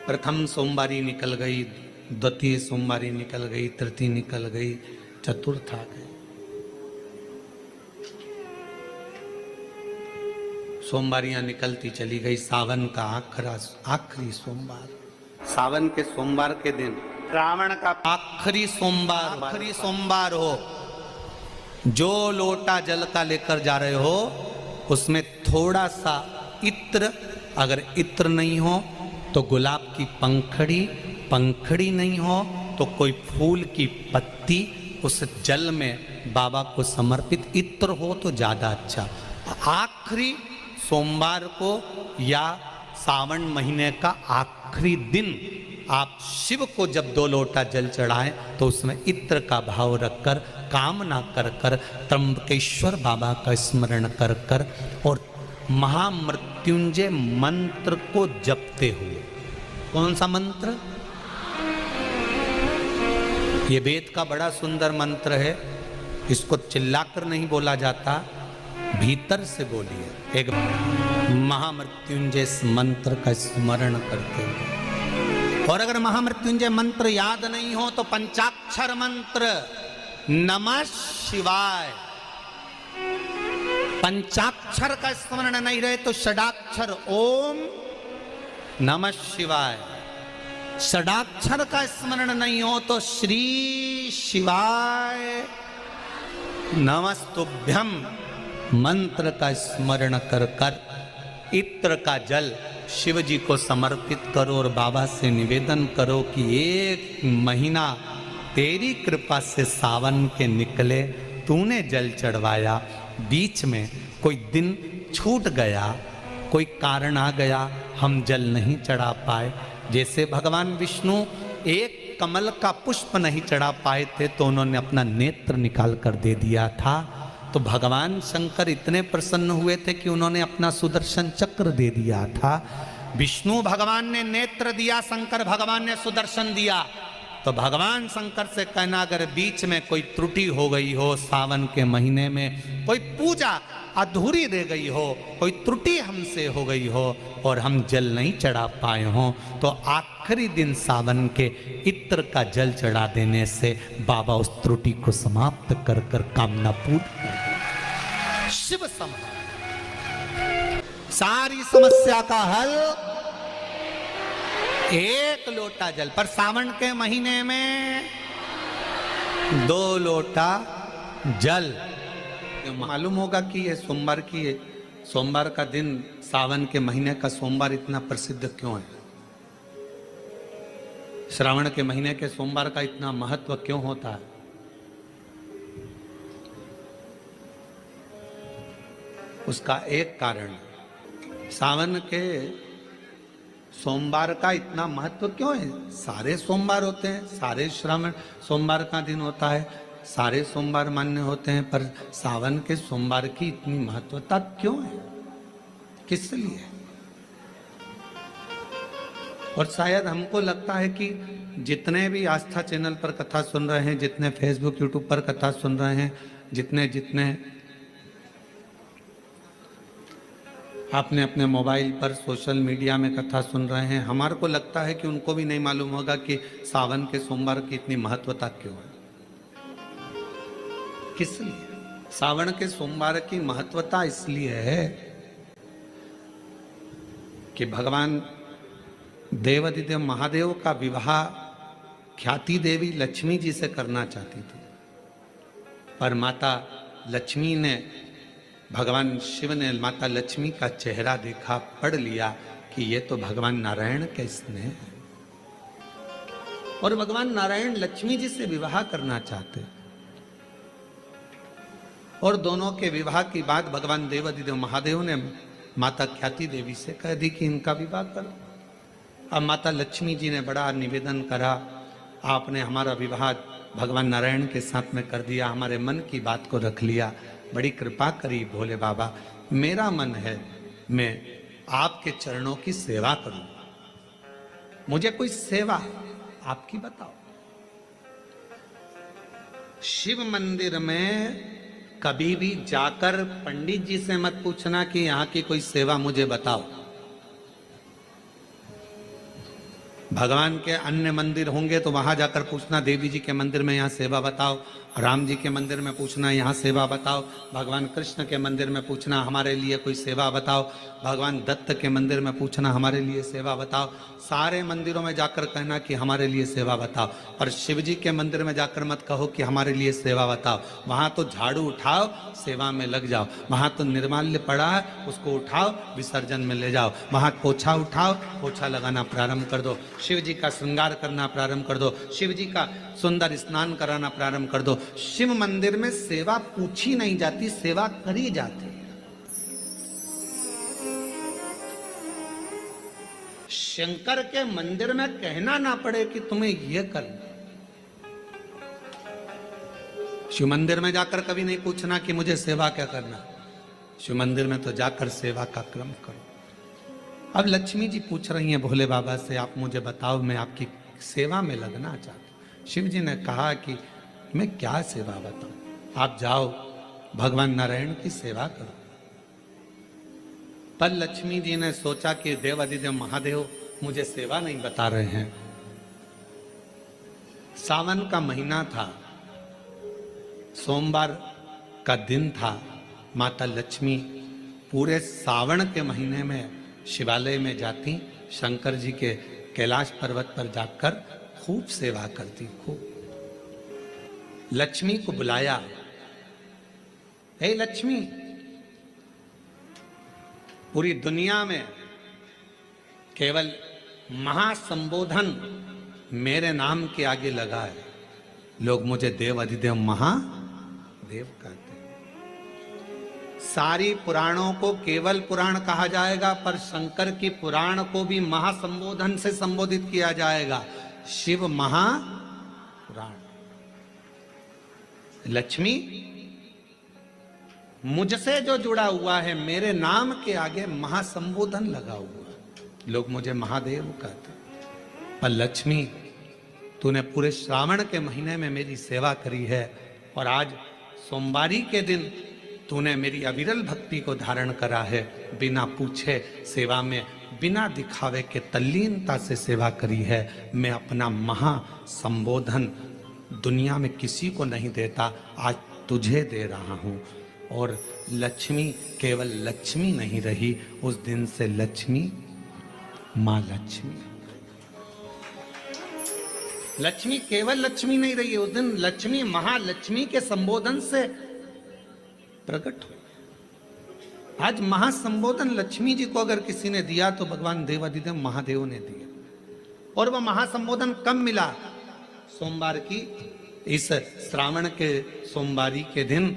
प्रथम सोमवारी निकल गई, द्वितीय सोमवारी निकल गई, तृतीय निकल गई, चतुर्थ आ गई। सोमवारियां निकलती चली गई। सावन का आखिरी सोमवार, सावन के सोमवार के दिन, श्रावण का आखिरी सोमवार हो, जो लोटा जल का लेकर जा रहे हो उसमें थोड़ा सा इत्र, अगर इत्र नहीं हो तो गुलाब की पंखड़ी नहीं हो तो कोई फूल की पत्ती उस जल में बाबा को समर्पित, इत्र हो तो ज्यादा अच्छा। आखिरी सोमवार को या सावन महीने का आखिरी दिन आप शिव को जब 2 लोटा जल चढ़ाएं तो उसमें इत्र का भाव रखकर, कामना कर कर, त्र्यंबकेश्वर बाबा का स्मरण कर कर और महामृत्युंजय मंत्र को जपते हुए। कौन सा मंत्र? ये वेद का बड़ा सुंदर मंत्र है, इसको चिल्लाकर नहीं बोला जाता, भीतर से बोलिए। एक महामृत्युंजय मंत्र का स्मरण करते हुए, और अगर महामृत्युंजय मंत्र याद नहीं हो तो पंचाक्षर मंत्र नमः शिवाय, पंचाक्षर का स्मरण नहीं रहे तो षडाक्षर ओम नमः शिवाय, षडाक्षर का स्मरण नहीं हो तो श्री शिवाय नमस्तुभ्यं मंत्र का स्मरण कर कर इत्र का जल शिव जी को समर्पित करो और बाबा से निवेदन करो कि 1 महीना तेरी कृपा से सावन के निकले, तूने जल चढ़वाया, बीच में कोई दिन छूट गया, कोई कारण आ गया, हम जल नहीं चढ़ा पाए। जैसे भगवान विष्णु एक कमल का पुष्प नहीं चढ़ा पाए थे तो उन्होंने अपना नेत्र निकाल कर दे दिया था, तो भगवान शंकर इतने प्रसन्न हुए थे कि उन्होंने अपना सुदर्शन चक्र दे दिया था। विष्णु भगवान ने नेत्र दिया, शंकर भगवान ने सुदर्शन दिया। तो भगवान शंकर से कहना, अगर बीच में कोई त्रुटि हो गई हो, सावन के महीने में कोई पूजा अधूरी रह गई हो, कोई त्रुटि हमसे हो गई हो और हम जल नहीं चढ़ा पाए हो, तो आखिरी दिन सावन के इत्र का जल चढ़ा देने से बाबा उस त्रुटि को समाप्त कर कर कामना पूर्ण कर शिव समाप्त, सारी समस्या का हल 1 लोटा जल। पर सावन के महीने में 2 लोटा जल। मालूम होगा कि ये सोमवार का दिन, सावन के महीने का सोमवार इतना प्रसिद्ध क्यों है? श्रावण के महीने के सोमवार का इतना महत्व क्यों होता है? उसका एक कारण, सावन के सोमवार का इतना महत्व क्यों है? सारे सोमवार होते हैं, सारे श्रावण सोमवार का दिन होता है, सारे सोमवार मान्य होते हैं, पर सावन के सोमवार की इतनी महत्वता क्यों है? किस लिए? और शायद हमको लगता है कि जितने भी आस्था चैनल पर कथा सुन रहे हैं, जितने फेसबुक यूट्यूब पर कथा सुन रहे हैं, जितने आपने अपने मोबाइल पर सोशल मीडिया में कथा सुन रहे हैं, हमारे को लगता है कि उनको भी नहीं मालूम होगा कि सावन के सोमवार की इतनी महत्वता क्यों है। किस लिए? सावन के सोमवार की महत्वता इसलिए है कि भगवान देवाधिदेव महादेव का विवाह ख्याति देवी लक्ष्मी जी से करना चाहती थी, पर माता लक्ष्मी ने, भगवान शिव ने माता लक्ष्मी का चेहरा देखा, पढ़ लिया कि ये तो भगवान नारायण के स्नेह है, और भगवान नारायण लक्ष्मी जी से विवाह करना चाहते। और दोनों के विवाह की बात भगवान देवाधिदेव महादेव ने माता ख्याति देवी से कह दी कि इनका विवाह करो। अब माता लक्ष्मी जी ने बड़ा निवेदन करा, आपने हमारा विवाह भगवान नारायण के साथ में कर दिया, हमारे मन की बात को रख लिया, बड़ी कृपा करी भोले बाबा, मेरा मन है मैं आपके चरणों की सेवा करूं, मुझे कोई सेवा आपकी बताओ। शिव मंदिर में कभी भी जाकर पंडित जी से मत पूछना कि यहाँ की कोई सेवा मुझे बताओ। भगवान के अन्य मंदिर होंगे तो वहां जाकर पूछना, देवी जी के मंदिर में यहाँ सेवा बताओ, राम जी के मंदिर में पूछना यहाँ सेवा बताओ, भगवान कृष्ण के मंदिर में पूछना हमारे लिए कोई सेवा बताओ, भगवान दत्त के मंदिर में पूछना हमारे लिए सेवा बताओ। सारे मंदिरों में जाकर कहना कि हमारे लिए सेवा बताओ, पर शिव जी के मंदिर में जाकर मत कहो कि हमारे लिए सेवा बताओ। वहां तो झाड़ू उठाओ, सेवा में लग जाओ। वहां तो निर्माल्य पड़ा है, उसको उठाओ, विसर्जन में ले जाओ। वहां पोछा उठाओ, पोछा लगाना प्रारंभ कर दो। शिव जी का श्रृंगार करना प्रारंभ कर दो, शिव जी का सुंदर स्नान कराना प्रारंभ कर दो। शिव मंदिर में सेवा पूछी नहीं जाती, सेवा करी जाती। शंकर के मंदिर में कहना ना पड़े कि तुम्हें यह करना। शिव मंदिर में जाकर कभी नहीं पूछना कि मुझे सेवा क्या करना। शिव मंदिर में तो जाकर सेवा का क्रम करो। अब लक्ष्मी जी पूछ रही हैं भोले बाबा से, आप मुझे बताओ, मैं आपकी सेवा में लगना चाहती हूं। शिव जी ने कहा कि मैं क्या सेवा बताऊं, आप जाओ भगवान नारायण की सेवा करो। पर लक्ष्मी जी ने सोचा कि देव अधिदेव महादेव मुझे सेवा नहीं बता रहे हैं। सावन का महीना था, सोमवार का दिन था। माता लक्ष्मी पूरे सावन के महीने में शिवालय में जाती, शंकर जी के कैलाश पर्वत पर जाकर खूब सेवा करती। खूब लक्ष्मी को बुलाया, हे लक्ष्मी, पूरी दुनिया में केवल महासंबोधन मेरे नाम के आगे लगा है। लोग मुझे देव अधिदेव महादेव कहते हैं। सारी पुराणों को केवल पुराण कहा जाएगा, पर शंकर की पुराण को भी महासंबोधन से संबोधित किया जाएगा, शिव महापुराण। लक्ष्मी, मुझसे जो जुड़ा हुआ है, मेरे नाम के आगे महासंबोधन लगा हुआ है, लोग मुझे महादेव कहते। पर लक्ष्मी, तूने पूरे श्रावण के महीने में मेरी सेवा करी है, और आज सोमवारी के दिन तूने मेरी अविरल भक्ति को धारण करा है। बिना पूछे सेवा में, बिना दिखावे के तल्लीनता से सेवा करी है। मैं अपना महासंबोधन दुनिया में किसी को नहीं देता, आज तुझे दे रहा हूँ। और लक्ष्मी केवल लक्ष्मी नहीं रही, उस दिन से लक्ष्मी माँ लक्ष्मी। लक्ष्मी केवल लक्ष्मी नहीं रही, उस दिन लक्ष्मी महालक्ष्मी के संबोधन से प्रकट हुई। आज महासंबोधन लक्ष्मी जी को अगर किसी ने दिया तो भगवान देवाधिदेव महादेव ने दिया। और वह महासंबोधन कब मिला? सोमवार की इस श्रावण के सोमवारी के दिन,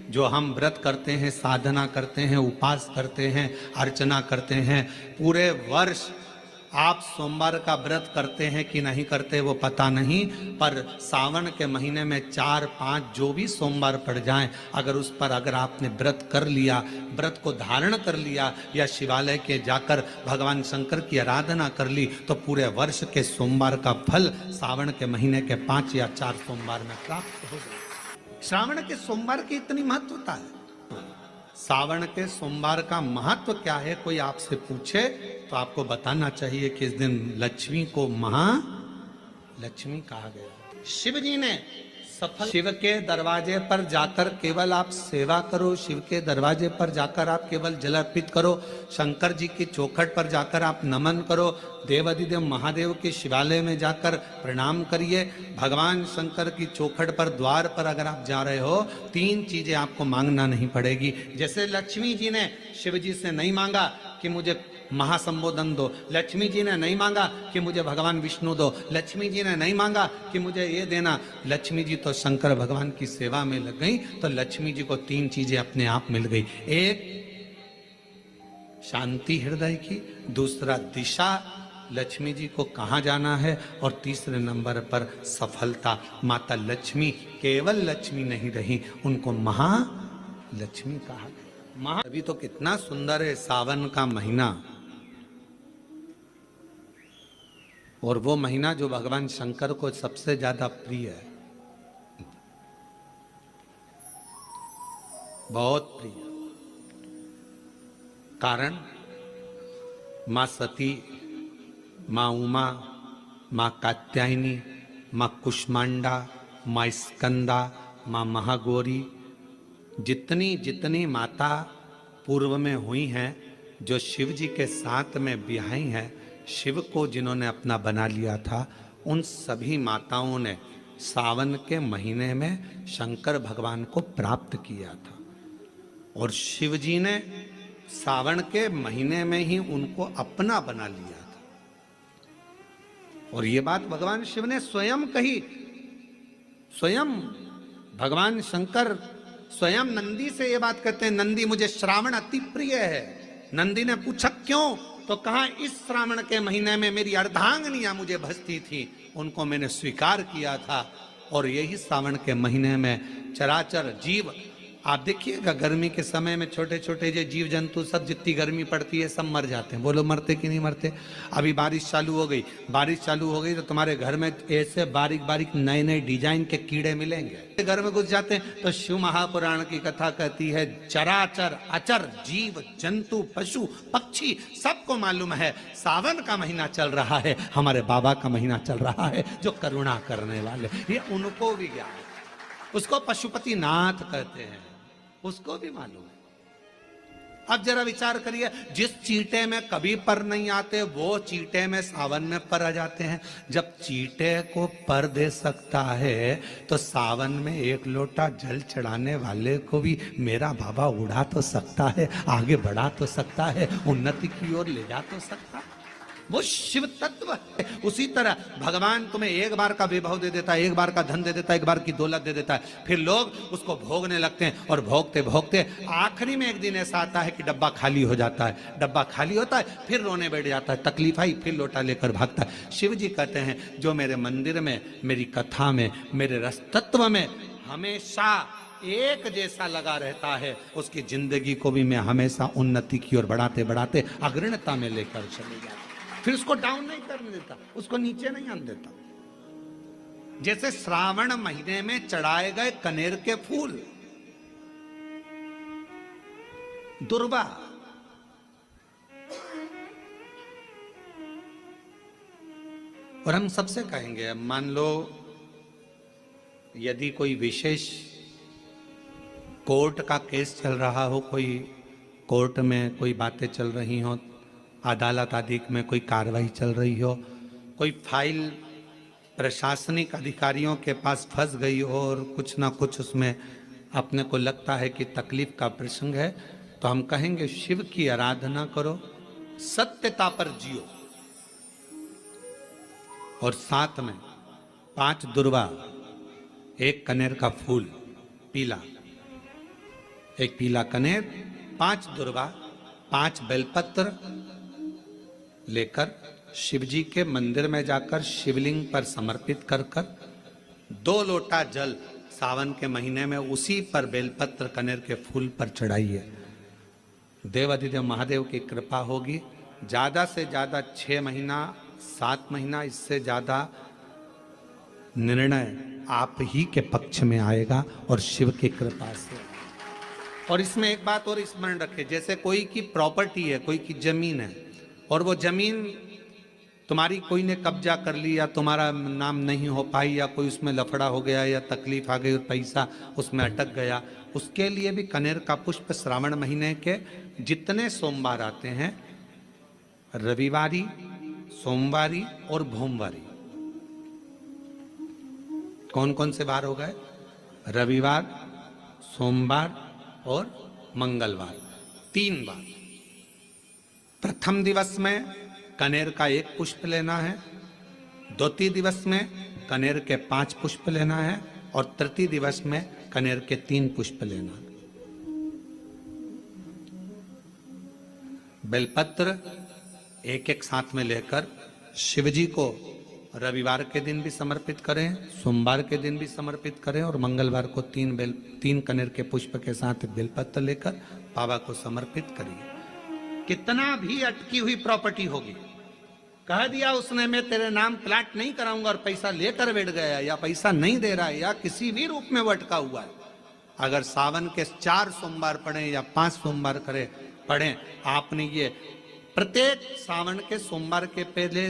जो हम व्रत करते हैं, साधना करते हैं, उपास करते हैं, अर्चना करते हैं। पूरे वर्ष आप सोमवार का व्रत करते हैं कि नहीं करते वो पता नहीं, पर सावन के महीने में 4-5 जो भी सोमवार पड़ जाएं, अगर आपने व्रत कर लिया, व्रत को धारण कर लिया, या शिवालय के जाकर भगवान शंकर की आराधना कर ली, तो पूरे वर्ष के सोमवार का फल सावन के महीने के 5 या 4 सोमवार में प्राप्त हो गया। श्रावण के सोमवार की इतनी महत्वता है। सावन के सोमवार का महत्व क्या है, कोई आपसे पूछे तो आपको बताना चाहिए कि इस दिन लक्ष्मी को महालक्ष्मी कहा गया। शिव जी ने शिव के दरवाजे पर जाकर केवल आप सेवा करो, शिव के दरवाजे पर जाकर आप केवल जल अर्पित करो, शंकर जी की चौखट पर जाकर आप नमन करो, देवाधिदेव महादेव के शिवालय में जाकर प्रणाम करिए। भगवान शंकर की चौखट पर, द्वार पर अगर आप जा रहे हो, 3 चीजें आपको मांगना नहीं पड़ेगी। जैसे लक्ष्मी जी ने शिव जी से नहीं मांगा कि मुझे महासंबोधन दो, लक्ष्मी जी ने नहीं मांगा कि मुझे भगवान विष्णु दो, लक्ष्मी जी ने नहीं मांगा कि मुझे ये देना। लक्ष्मी जी तो शंकर भगवान की सेवा में लग गई, तो लक्ष्मी जी को 3 चीजें अपने आप मिल गई। एक, शांति हृदय की, दूसरा दिशा, लक्ष्मी जी को कहाँ जाना है, और तीसरे नंबर पर सफलता। माता लक्ष्मी केवल लक्ष्मी नहीं रही, उनको महालक्ष्मी कहा गया। अभी तो कितना सुंदर है सावन का महीना, और वो महीना जो भगवान शंकर को सबसे ज्यादा प्रिय है, बहुत प्रिय। कारण माँ सती, माँ उमा, माँ कात्यायनी, माँ कुष्मांडा, माँ स्कंदा, माँ महागौरी, जितनी जितनी माता पूर्व में हुई हैं, जो शिव जी के साथ में ब्याही हैं, शिव को जिन्होंने अपना बना लिया था, उन सभी माताओं ने सावन के महीने में शंकर भगवान को प्राप्त किया था। और शिव जी ने सावन के महीने में ही उनको अपना बना लिया था। और ये बात भगवान शिव ने स्वयं कही। स्वयं भगवान शंकर स्वयं नंदी से ये बात कहते हैं, नंदी मुझे श्रावण अति प्रिय है। नंदी ने पूछा क्यों, तो कहा इस श्रावण के महीने में मेरी अर्धांगिनियां मुझे भजती थी, उनको मैंने स्वीकार किया था। और यही श्रावण के महीने में चराचर जीव, आप देखिएगा गर्मी के समय में छोटे छोटे जो जीव जंतु सब, जितनी गर्मी पड़ती है सब मर जाते हैं। बोलो मरते कि नहीं मरते? अभी बारिश चालू हो गई, बारिश चालू हो गई तो तुम्हारे घर में ऐसे बारीक बारीक नए नए डिजाइन के कीड़े मिलेंगे। घर में घुस जाते हैं तो शिव महापुराण की कथा कहती है, चराचर अचर जीव जंतु पशु पक्षी सबको मालूम है सावन का महीना चल रहा है, हमारे बाबा का महीना चल रहा है जो करुणा करने वाले, ये उनको भी ज्ञान है। उसको पशुपति नाथ कहते हैं, उसको भी मालूम है। अब जरा विचार करिए, जिस चींटे में कभी पर नहीं आते वो चींटे में सावन में पर आ जाते हैं। जब चींटे को पर दे सकता है तो सावन में एक लोटा जल चढ़ाने वाले को भी मेरा बाबा उड़ा तो सकता है, आगे बढ़ा तो सकता है, उन्नति की ओर ले जा तो सकता है। वो शिव तत्व है। उसी तरह भगवान तुम्हें एक बार का विभव दे देता है, एक बार का धन दे देता है, एक बार की दौलत दे देता है, फिर लोग उसको भोगने लगते हैं और भोगते भोगते आखिरी में एक दिन ऐसा आता है कि डब्बा खाली हो जाता है। डब्बा खाली होता है, फिर रोने बैठ जाता है, तकलीफ आई, फिर लोटा लेकर भागता है। शिव जी कहते हैं जो मेरे मंदिर में, मेरी कथा में, मेरे रस तत्व में हमेशा एक जैसा लगा रहता है, उसकी जिंदगी को भी मैं हमेशा उन्नति की ओर बढ़ाते बढ़ाते अग्रणता में लेकर चले जाता। फिर उसको डाउन नहीं करने देता, उसको नीचे नहीं आने देता। जैसे श्रावण महीने में चढ़ाए गए कनेर के फूल, दुर्वा, और हम सबसे कहेंगे, मान लो यदि कोई विशेष कोर्ट का केस चल रहा हो, कोई कोर्ट में कोई बातें चल रही हो, अदालत आदि में कोई कार्रवाई चल रही हो, कोई फाइल प्रशासनिक अधिकारियों के पास फंस गई हो और कुछ ना कुछ उसमें अपने को लगता है कि तकलीफ का प्रसंग है, तो हम कहेंगे शिव की आराधना करो, सत्यता पर जियो, और साथ में 5 दुर्वा, 1 कनेर का फूल पीला, 1 पीला कनेर, 5 दुर्वा, 5 बेलपत्र लेकर शिव जी के मंदिर में जाकर शिवलिंग पर समर्पित कर 2 लोटा जल सावन के महीने में उसी पर बेलपत्र कनेर के फूल पर चढ़ाइए। देवाधिदेव महादेव की कृपा होगी। ज्यादा से ज्यादा 6 महीना 7 महीना, इससे ज्यादा निर्णय आप ही के पक्ष में आएगा और शिव की कृपा से। और इसमें एक बात और स्मरण रखें, जैसे कोई की प्रॉपर्टी है, कोई की जमीन है, और वो जमीन तुम्हारी कोई ने कब्जा कर ली, या तुम्हारा नाम नहीं हो पाई, या कोई उसमें लफड़ा हो गया, या तकलीफ आ गई और पैसा उसमें अटक गया, उसके लिए भी कनेर का पुष्प श्रावण महीने के जितने सोमवार आते हैं, रविवारी, सोमवारी और भोमवारी, कौन कौन से बार हो गए? रविवार, सोमवार और मंगलवार, 3 बार। प्रथम दिवस में कनेर का 1 पुष्प लेना है, द्वितीय दिवस में कनेर के 5 पुष्प लेना है, और तृतीय दिवस में कनेर के 3 पुष्प लेना है। बेलपत्र एक साथ में लेकर शिव जी को रविवार के दिन भी समर्पित करें, सोमवार के दिन भी समर्पित करें, और मंगलवार को 3 कनेर के पुष्प के साथ बेलपत्र लेकर बाबा को समर्पित करिए। कितना भी अटकी हुई प्रॉपर्टी होगी, कह दिया उसने मैं तेरे नाम प्लाट नहीं कराऊंगा, और पैसा लेकर बैठ गया, या पैसा नहीं दे रहा है, या किसी भी रूप में वो अटका हुआ है, अगर सावन के 4 सोमवार पढ़े या 5 सोमवार पढ़े, आपने ये प्रत्येक सावन के सोमवार के पहले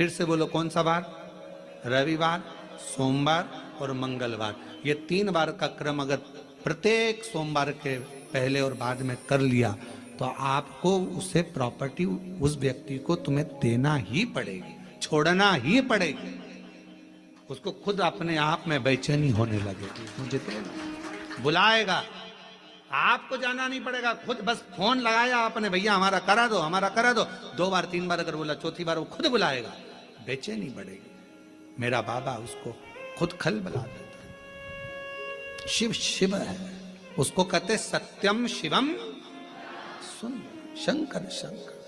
फिर से बोलो कौन सा बार? रविवार, सोमवार और मंगलवार। ये 3 बार का क्रम अगर प्रत्येक सोमवार के पहले और बाद में कर लिया तो आपको उसे प्रॉपर्टी उस व्यक्ति को तुम्हें देना ही पड़ेगी, छोड़ना ही पड़ेगी। उसको खुद अपने आप में बेचैनी होने लगेगी, मुझे देना, बुलाएगा, आपको जाना नहीं पड़ेगा, खुद बस फोन लगाया आपने, भैया हमारा करा दो, हमारा करा दो, 2 बार 3 बार अगर बोला, चौथी बार वो खुद बुलाएगा, बेचैनी बढ़ेगी। मेरा बाबा उसको खुद खल बुला देता। शिव शिव है, उसको कहते सत्यम शिवम सुन, शंकर शंकर।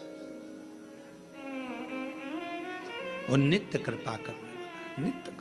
वो नित्य कृपा करने वाला, नित्य